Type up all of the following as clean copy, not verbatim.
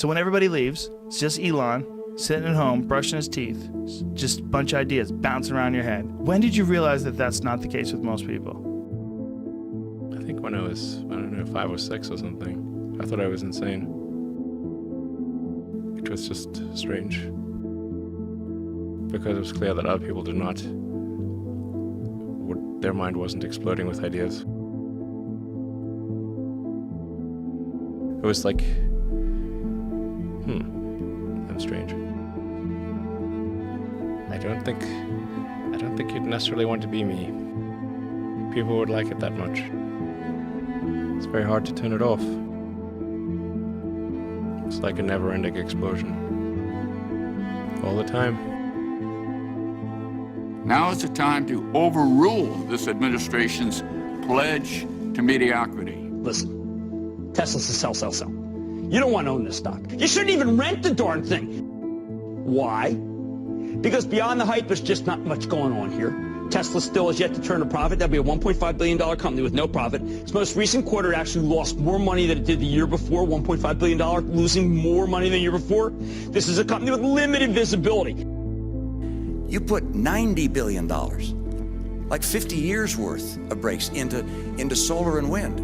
So when everybody leaves, it's just Elon sitting at home, brushing his teeth, just a bunch of ideas bouncing around your head. When did you realize that that's not the case with most people? I think when I was, 5 or 6 or something. I thought I was insane. It was just strange. Because it was clear that other people did not, their mind wasn't exploding with ideas. It was like, I'm strange. I don't think you'd necessarily want to be me. People would like it that much. It's very hard to turn it off. It's like a never-ending explosion. All the time. Now is the time to overrule this administration's pledge to mediocrity. Listen, Tesla's a sell, sell, sell. You don't want to own this stock. You shouldn't even rent the darn thing. Why? Because beyond the hype, there's just not much going on here. Tesla still has yet to turn a profit. That'll be a $1.5 billion company with no profit. Its most recent quarter actually lost more money than it did the year before, $1.5 billion, losing more money than the year before. This is a company with limited visibility. You put $90 billion, like 50 years worth of breaks into solar and wind,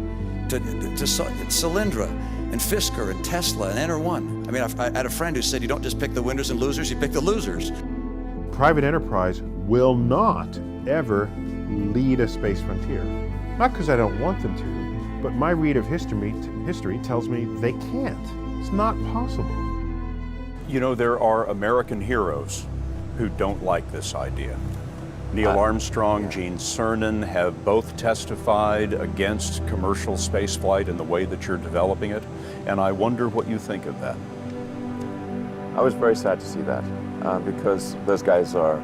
to Solyndra and Fisker and Tesla and Enter1. I mean, I had a friend who said you don't just pick the winners and losers, you pick the losers. Private enterprise will not ever lead a space frontier. Not because I don't want them to, but my read of history tells me they can't. It's not possible. You know, there are American heroes who don't like this idea. Neil Armstrong, Gene Cernan have both testified against commercial spaceflight in the way that you're developing it, and I wonder what you think of that. I was very sad to see that, because those guys are,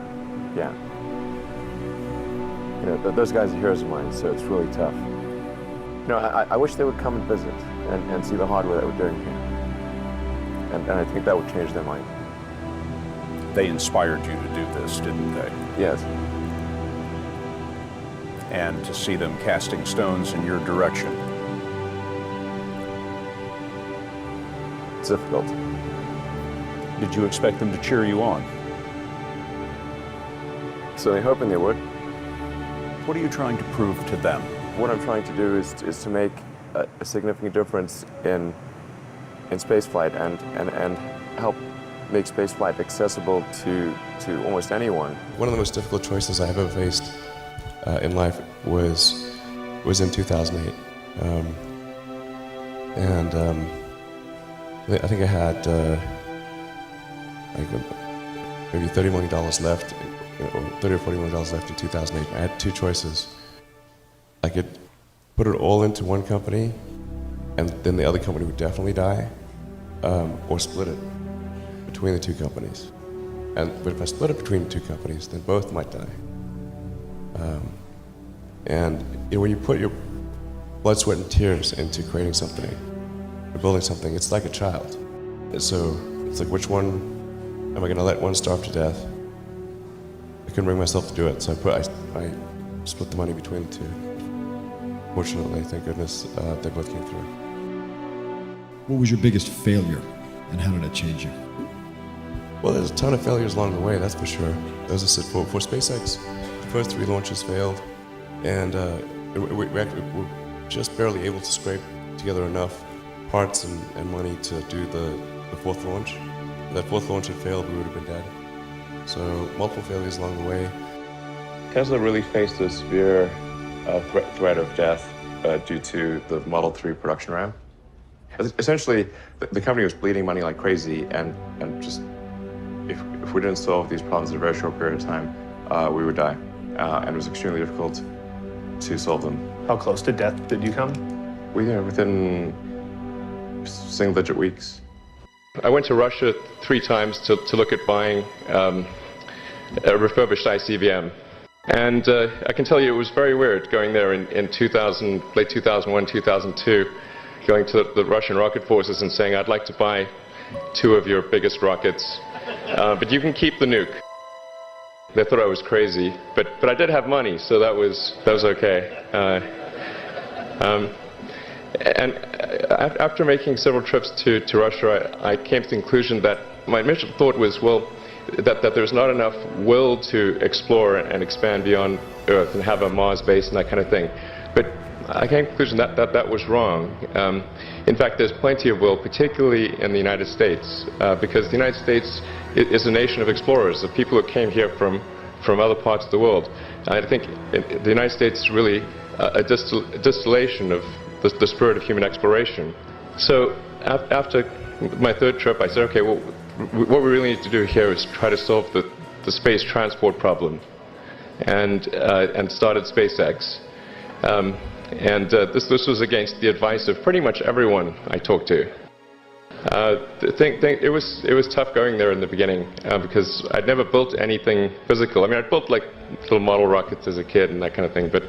those guys are heroes of mine, so it's really tough. I wish they would come and visit and see the hardware that we're doing here, and I think that would change their mind. They inspired you to do this, didn't they? Yes. And to see them casting stones in your direction. It's difficult. Did you expect them to cheer you on? Certainly hoping they would. What are you trying to prove to them? What I'm trying to do is to make a significant difference in spaceflight and help make spaceflight accessible to almost anyone. One of the most difficult choices I have ever faced in life was in 2008, I think I had maybe $30 million left, or $30 or $40 million left in 2008. I had two choices. I could put it all into one company, and then the other company would definitely die, or split it between the two companies. But if I split it between the two companies, then both might die. When you put your blood, sweat, and tears into creating something, or building something, it's like a child. So it's like, which one am I going to let one starve to death? I couldn't bring myself to do it, so I split the money between the two. Fortunately, thank goodness, they both came through. What was your biggest failure, and how did it change you? Well, there's a ton of failures along the way, that's for sure. As I said, for SpaceX, the first 3 launches failed, and we're just barely able to scrape together enough parts and money to do the 4th launch. If that 4th launch had failed, we would have been dead. So multiple failures along the way. Tesla really faced a severe threat of death due to the Model 3 production ramp. Essentially, the company was bleeding money like crazy, and just if we didn't solve these problems in a very short period of time, we would die. And it was extremely difficult to solve them. How close to death did you come? Within single-digit weeks. I went to Russia 3 times to look at buying a refurbished ICBM. And I can tell you it was very weird going there in late 2001, 2002, going to the Russian rocket forces and saying, I'd like to buy 2 of your biggest rockets, but you can keep the nuke. They thought I was crazy, but I did have money, so that was okay. And after making several trips to Russia, I came to the conclusion that my initial thought was, well, that there's not enough will to explore and expand beyond Earth and have a Mars base and that kind of thing. But I came to the conclusion that was wrong. In fact, there's plenty of will, particularly in the United States, because the United States is a nation of explorers, of people who came here from other parts of the world. I think the United States is really a distillation of the spirit of human exploration. So after my third trip, I said, okay, well, what we really need to do here is try to solve the space transport problem, and started SpaceX. This was against the advice of pretty much everyone I talked to. It was tough going there in the beginning because I'd never built anything physical. I mean, I'd built like little model rockets as a kid and that kind of thing, but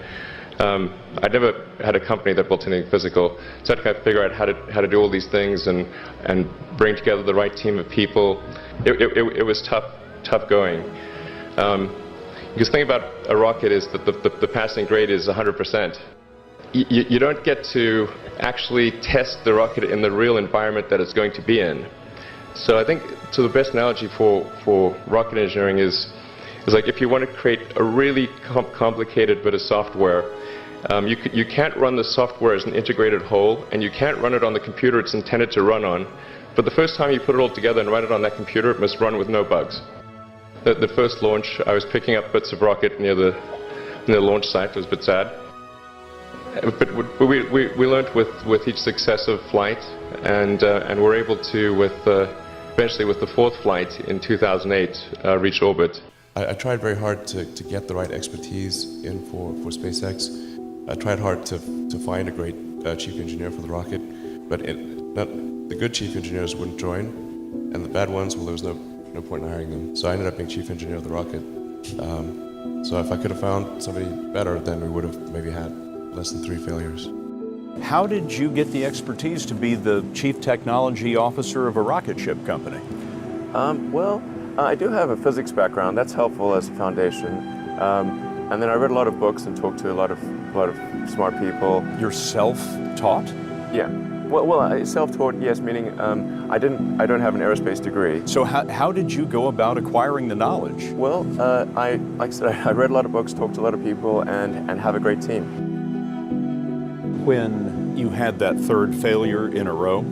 I'd never had a company that built anything physical. So I had to kind of figure out how to do all these things and bring together the right team of people. It was tough going. Because the thing about a rocket is that the passing grade is 100%. You don't get to actually test the rocket in the real environment that it's going to be in. So I think the best analogy for rocket engineering is like if you want to create a really complicated bit of software, you can't run the software as an integrated whole, and you can't run it on the computer it's intended to run on. But the first time you put it all together and run it on that computer, it must run with no bugs. The first launch, I was picking up bits of rocket near the launch site. It was a bit sad. But we learned with each successive flight, and were able to, eventually with the fourth flight in 2008, reach orbit. I tried very hard to get the right expertise in for SpaceX. I tried hard to find a great chief engineer for the rocket, but the good chief engineers wouldn't join, and the bad ones, well, there was no point in hiring them. So I ended up being chief engineer of the rocket. So if I could have found somebody better, then we would have maybe had less than 3 failures. How did you get the expertise to be the chief technology officer of a rocket ship company? Well, I do have a physics background. That's helpful as a foundation. And then I read a lot of books and talked to a lot of smart people. You're self-taught? Yeah. Well, self-taught, yes, meaning I don't have an aerospace degree. So how did you go about acquiring the knowledge? Well, like I said, I read a lot of books, talked to a lot of people, and have a great team. When you had that third failure in a row,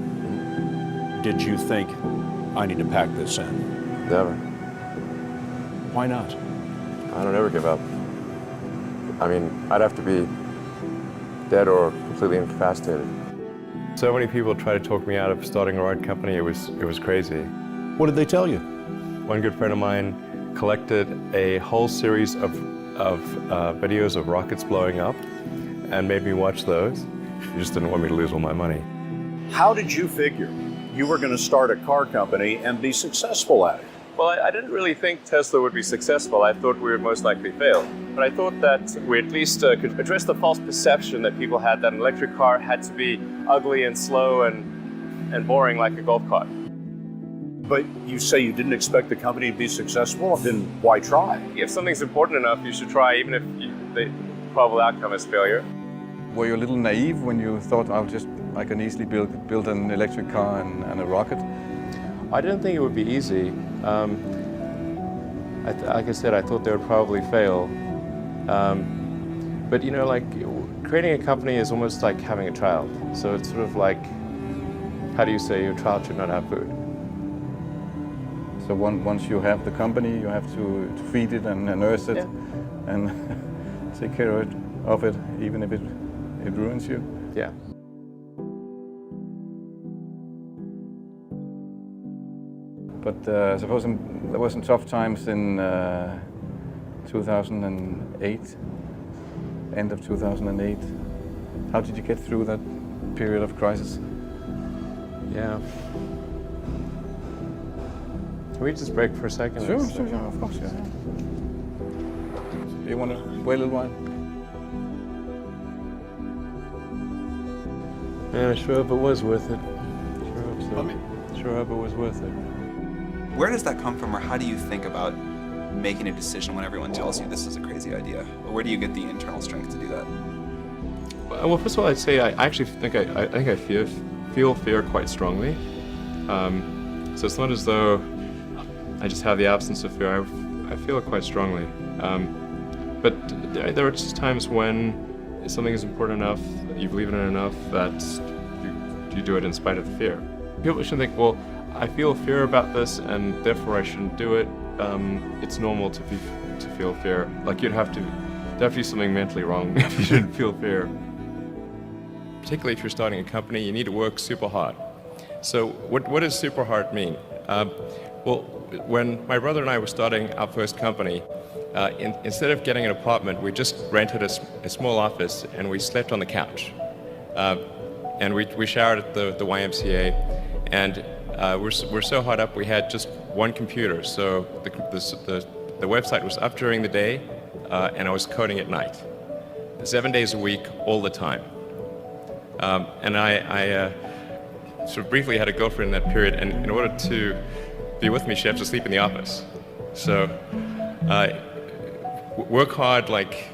did you think, I need to pack this in? Never. Why not? I don't ever give up. I mean, I'd have to be dead or completely incapacitated. So many people try to talk me out of starting a rocket company. It was crazy. What did they tell you? One good friend of mine collected a whole series of videos of rockets blowing up and made me watch those. He just didn't want me to lose all my money. How did you figure you were going to start a car company and be successful at it? Well, I didn't really think Tesla would be successful. I thought we would most likely fail. But I thought that we at least could address the false perception that people had that an electric car had to be ugly and slow and boring like a golf cart. But you say you didn't expect the company to be successful, then why try? If something's important enough, you should try, even if the probable outcome is failure. Were you a little naive when you thought, I can easily build an electric car and a rocket? I didn't think it would be easy. Like I said, I thought they would probably fail. But you know, like creating a company is almost like having a child. So it's sort of like, how do you say your child should not have food? So once you have the company, you have to feed it and nurse it, and take care of it, even if it ruins you. Yeah. But suppose there were some tough times in 2008, end of 2008. How did you get through that period of crisis? Yeah. Can we just break for a second? Sure, of course, yeah. Do you want to wait a little while? Man, I sure hope it was worth it. Sure hope so. Sure hope it was worth it. Where does that come from, or how do you think about making a decision when everyone tells you this is a crazy idea? Or where do you get the internal strength to do that? Well, first of all, I'd say I actually think I feel fear quite strongly. So it's not as though I just have the absence of fear. I feel it quite strongly. But there are just times when something is important enough, you believe in it enough, that you do it in spite of the fear. People shouldn't think, well, I feel fear about this and therefore I shouldn't do it. It's normal to feel fear. Like there'd have to be something mentally wrong if you didn't feel fear. Particularly if you're starting a company, you need to work super hard. So what does super hard mean? Well, when my brother and I were starting our first company, instead of getting an apartment, we just rented a small office and we slept on the couch. And we showered at the YMCA, and we're so hot up we had just one computer. So the website was up during the day, and I was coding at night, 7 days a week, all the time. And I sort of briefly had a girlfriend in that period, and in order to be with me, she had to sleep in the office. So work hard, like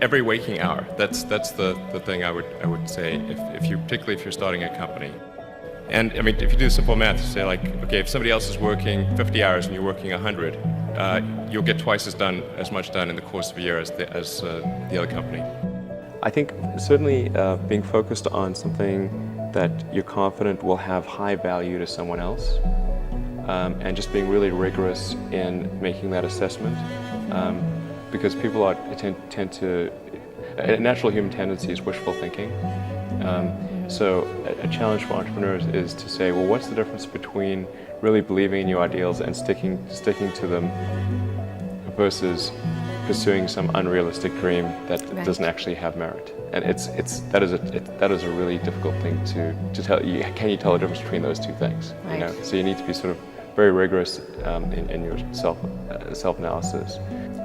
every waking hour. That's the thing I would say particularly if you're starting a company. And I mean, if you do simple math, you say like, okay, if somebody else is working 50 hours and you're working 100, you'll get twice as much done in the course of a year as the other company. I think certainly being focused on something that you're confident will have high value to someone else, and just being really rigorous in making that assessment, because people tend to, a natural human tendency is wishful thinking. So a challenge for entrepreneurs is to say, well, what's the difference between really believing in your ideals and sticking to them versus pursuing some unrealistic dream that doesn't actually have merit? And that is a really difficult thing to tell. Can you tell the difference between those two things? Right. You know? So you need to be sort of very rigorous in your self-analysis,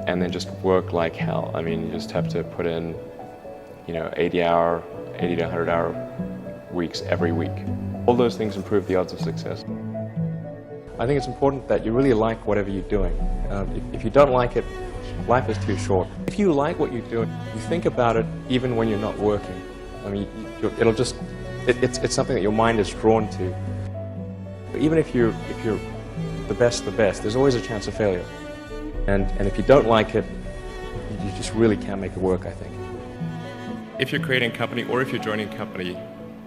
and then just work like hell. I mean, you just have to put in, 80 to 100-hour weeks every week. All those things improve the odds of success. I think it's important that you really like whatever you're doing. If you don't like it, life is too short. If you like what you're doing, you think about it even when you're not working. I mean, it's something that your mind is drawn to. Even if you're the best, there's always a chance of failure. And if you don't like it, you just really can't make it work, I think. If you're creating a company or if you're joining a company,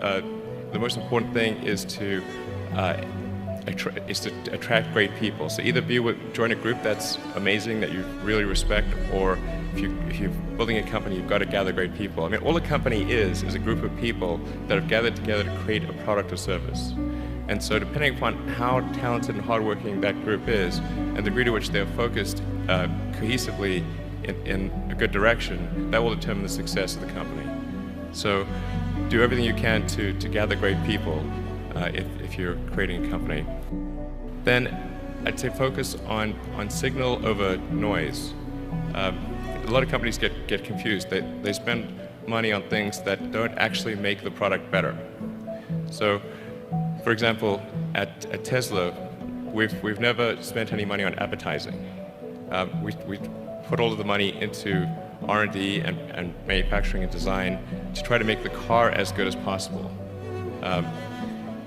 the most important thing is to attract great people. So either join a group that's amazing, that you really respect, or if you're building a company, you've got to gather great people. I mean, all a company is a group of people that have gathered together to create a product or service. And so depending upon how talented and hardworking that group is, and the degree to which they're focused cohesively in a good direction, that will determine the success of the company. So do everything you can to gather great people if you're creating a company. Then I'd say focus on signal over noise. A lot of companies get confused. They spend money on things that don't actually make the product better. So, for example, at Tesla, we've never spent any money on advertising. We put all of the money into R&D and manufacturing and design to try to make the car as good as possible.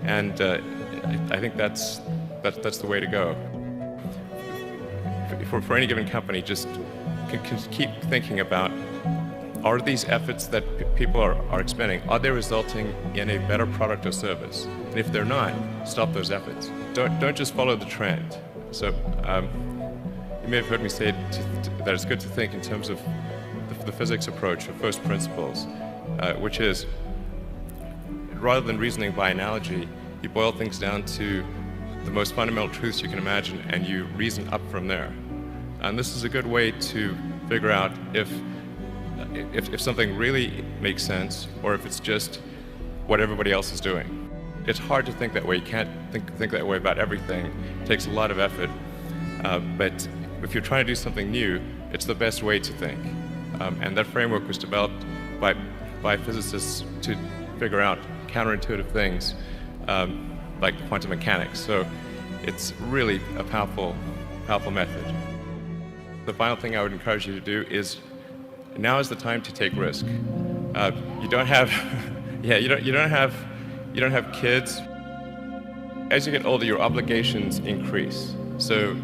And I think that's the way to go. For any given company, just keep thinking about, are these efforts that people are expending, are they resulting in a better product or service? And if they're not, stop those efforts. Don't just follow the trend. So you may have heard me say that it's good to think in terms of the physics approach of first principles, which is, rather than reasoning by analogy, you boil things down to the most fundamental truths you can imagine, and you reason up from there. And this is a good way to figure out if something really makes sense, or if it's just what everybody else is doing. It's hard to think that way. You can't think that way about everything. It takes a lot of effort. But if you're trying to do something new, it's the best way to think. And that framework was developed by physicists to figure out counterintuitive things like quantum mechanics. So it's really a powerful method. The final thing I would encourage you to do is now is the time to take risk. You don't have, you don't have kids. As you get older, your obligations increase. So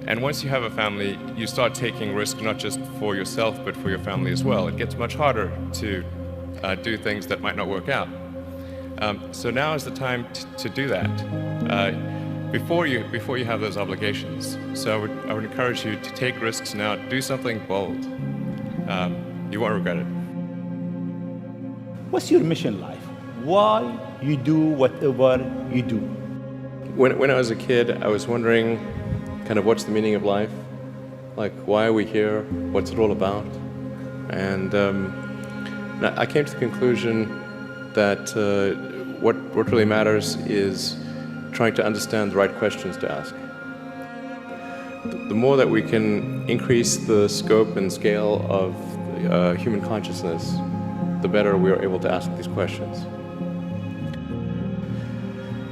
and once you have a family, you start taking risk not just for yourself, but for your family as well. It gets much harder to do things that might not work out. So now is the time to do that before you have those obligations. So I would encourage you to take risks now. Do something bold. You won't regret it. What's your mission in life? Why you do whatever you do? When I was a kid, I was wondering kind of what's the meaning of life? Like, why are we here? What's it all about? And I came to the conclusion that what really matters is trying to understand the right questions to ask. The more that we can increase the scope and scale of human consciousness, the better we are able to ask these questions.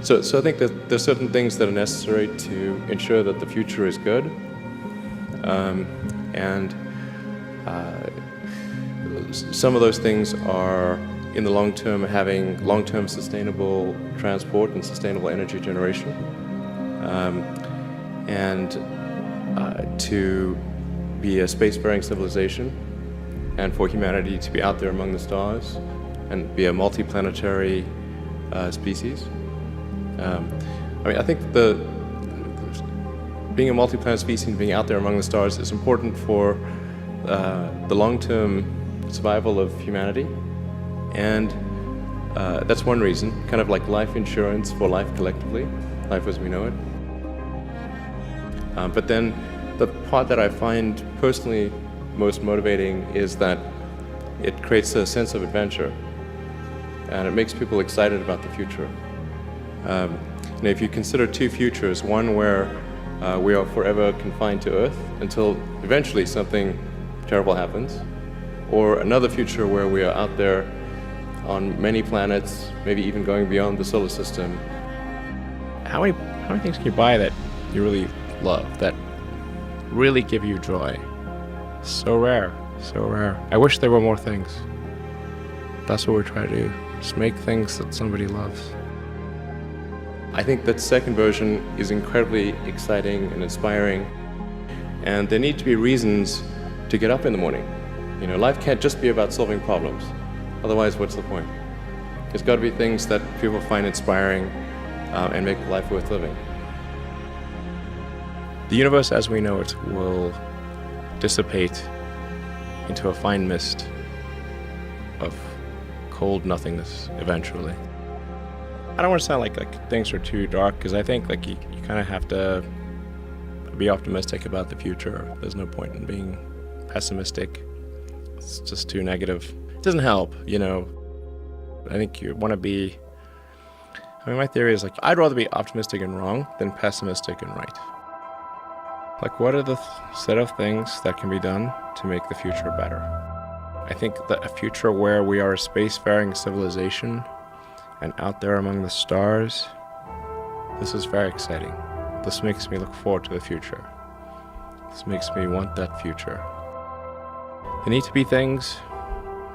So I think that there's certain things that are necessary to ensure that the future is good, and some of those things are, in the long term, having long-term sustainable transport and sustainable energy generation, and to be a spacefaring civilization, and for humanity to be out there among the stars and be a multi-planetary species. I think being a multi-planet species and being out there among the stars is important for the long-term survival of humanity, and that's one reason, kind of like life insurance for life collectively, life as we know it. But then the part that I find personally most motivating is that it creates a sense of adventure, and it makes people excited about the future. And if you consider two futures, one where we are forever confined to Earth until eventually something terrible happens, or another future where we are out there on many planets, maybe even going beyond the solar system. How many things can you buy that you really love, that really give you joy? So rare, so rare. I wish there were more things. That's what we're trying to do, just make things that somebody loves. I think that second version is incredibly exciting and inspiring, and there need to be reasons to get up in the morning. You know, life can't just be about solving problems. Otherwise, what's the point? There's got to be things that people find inspiring and make life worth living. The universe as we know it will dissipate into a fine mist of cold nothingness eventually. I don't want to sound like things are too dark, because I think you kind of have to be optimistic about the future. There's no point in being pessimistic. It's just too negative. It doesn't help, you know. I think you want to be, my theory is I'd rather be optimistic and wrong than pessimistic and right. What are the set of things that can be done to make the future better? I think that a future where we are a spacefaring civilization and out there among the stars, this is very exciting. This makes me look forward to the future. This makes me want that future. There need to be things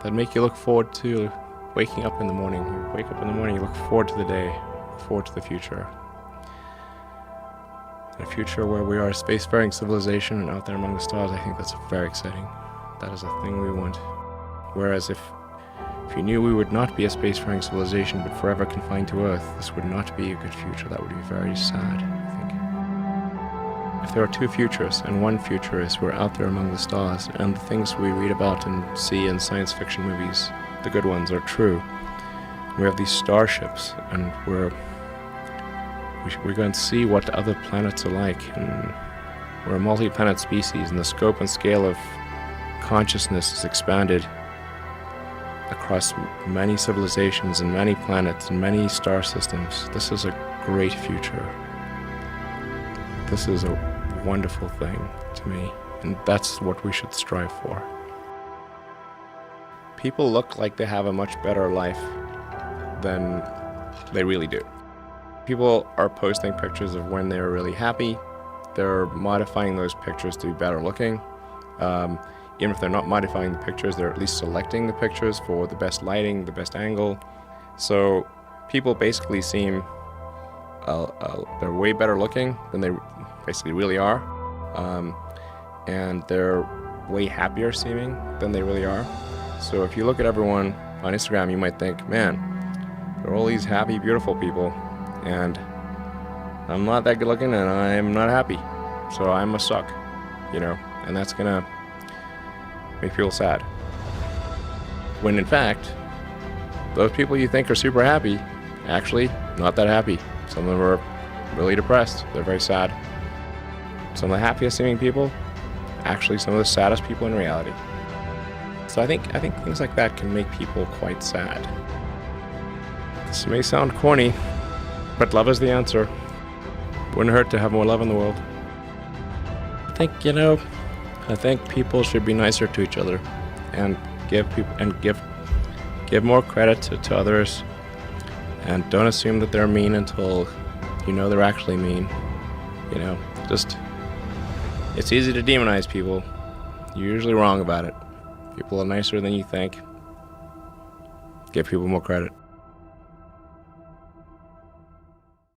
that make you look forward to waking up in the morning. You wake up in the morning, you look forward to the day, look forward to the future. A future where we are a spacefaring civilization and out there among the stars, I think that's very exciting. That is a thing we want. Whereas if you knew we would not be a spacefaring civilization but forever confined to Earth, this would not be a good future. That would be very sad, I think. If there are two futures, and one future is we're out there among the stars, and the things we read about and see in science fiction movies, the good ones, are true. We have these starships, and we're going to see what other planets are like, and we're a multi-planet species, and the scope and scale of consciousness is expanded across many civilizations and many planets and many star systems. This is a great future. This is a wonderful thing to me, and that's what we should strive for. People look like they have a much better life than they really do. People are posting pictures of when they're really happy. They're modifying those pictures to be better looking. even if they're not modifying the pictures, they're at least selecting the pictures for the best lighting, the best angle. So people basically seem they're way better looking than they basically really are, and they're way happier seeming than they really are. So if you look at everyone on Instagram, you might think, man, there are all these happy, beautiful people, and I'm not that good looking and I'm not happy, so I must suck, you know, and that's gonna make people sad. When in fact, those people you think are super happy, actually not that happy. Some of them are really depressed, they're very sad. Some of the happiest seeming people, actually some of the saddest people in reality. So I think things like that can make people quite sad. This may sound corny, but love is the answer. Wouldn't hurt to have more love in the world. I think people should be nicer to each other and give more credit to others, and don't assume that they're mean until you know they're actually mean. You know, it's easy to demonize people. You're usually wrong about it. People are nicer than you think. Give people more credit.